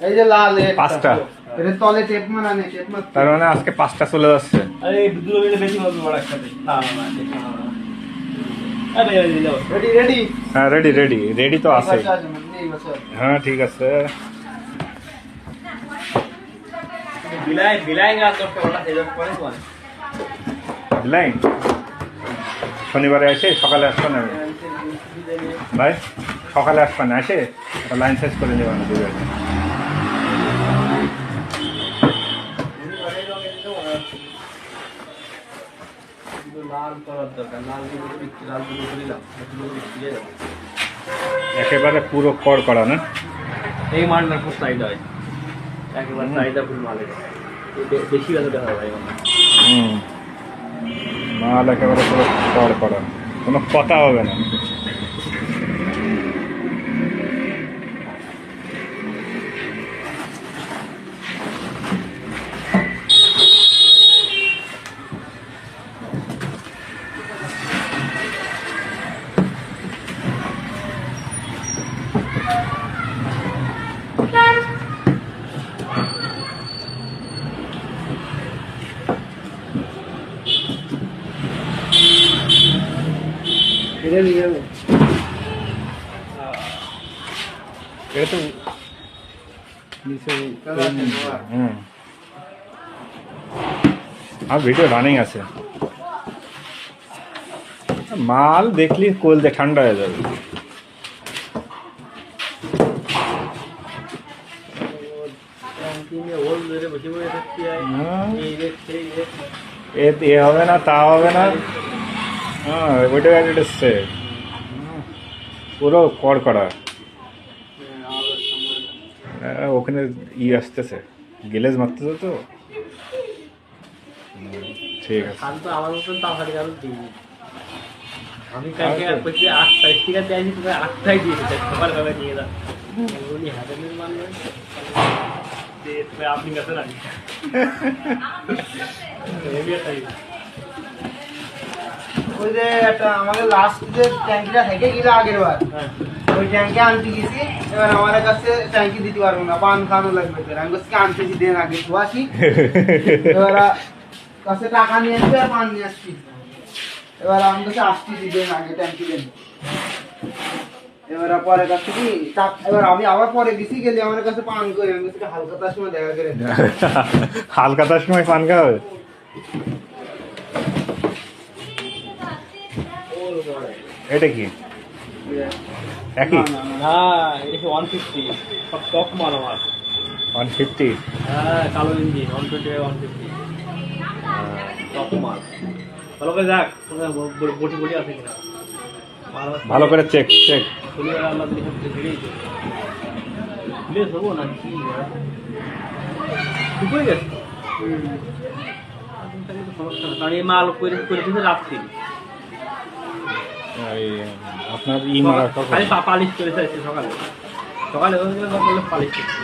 এই যে লাল পাঁচটা এর তলে টেপ মারানে টেপ মার তার মানে আজকে 5টা চলে যাচ্ছে আরে দুটো মিলে বেশি হবে বড় একসাথে না না না আরে রেডি রেডি হ্যাঁ রেডি তো আছে হ্যাঁ ঠিক আছে বিলাই না তো ওটা সেজব করে কোন লাইন শনিবারে এসে সকালে আসবে না ভাই সকালে আসবে না এসে একটা লাইন সাইজ করে নেবেন দুটো লাল করার দরকার লাল গুলো দিলাম একেবারে পুরো কড় করা না এই মালটার খুব চাহিদা হয় একেবারে চাহিদা ফুল মালের বেশি বেলাতে হয় ভাই মাল একেবারে পুরো কড় করা কোনো কথা হবে না এটা নিয়ে যাবো এটা তো নিচে আর ভিডিও রানিং আছে মাল দেখলি কোল দিয়ে ঠান্ডা হয়ে যাবে এ হবে না তা হবে না হ্যাঁ ওইটা এসছে পুরো কড় করা ওখানে আসতেছে গিলেজ মারতেছে তো ঠিক আছে আমার মতন তাড়াতাড়ি কারণ দিই আমি কালকে 8টায় ঠিক আছে আইছি তুমি 8টায় দিয়েছে সকালবেলা নিয়ে যা উনি হাতে নিয়ে মানবেন আপনি কাছে রাখি ওই যে একটা আমাদের লাস্ট যে ট্যাঙ্কিটা থেকে গেল আগের বার ওই ট্যাঙ্কি আনতে গেছি এবার আমার কাছে ট্যাঙ্কি দিতে পারবো না পান খানো লাগবে আমি বলছি আনতেছি দেন আগে তো আসি এবার কাছে টাকা নিয়ে আসবে আর পান নিয়ে আসছি এবার আমি কাছে আসতেছি দেন আগে ট্যাঙ্কি দেন এবার পরে কাছে কি এবার আমি আবার পরে গেছি গেলে আমার কাছে পান করে আমি কাছে হালকাতার সময় দেখা করে হালকাতার সময় পান খাওয়া এটা কি একই না এটা 150 সব টপ মাল আমার 150 হ্যাঁ কালো ইঞ্জিন 120 150 টপ মাল ভালো করে দেখ বটি বটি আছে কিনা ভালো করে চেক খুলে আল্লাহ দিলে ভিড়েই তো খুলে দেবো না কি খুলে গেছে সমস্যা না কারণ এই মাল করে দিতে রাখছি আপনার ই মারা খালি পালিশ করে চাইছে সকালে সকালে পালিশ করছে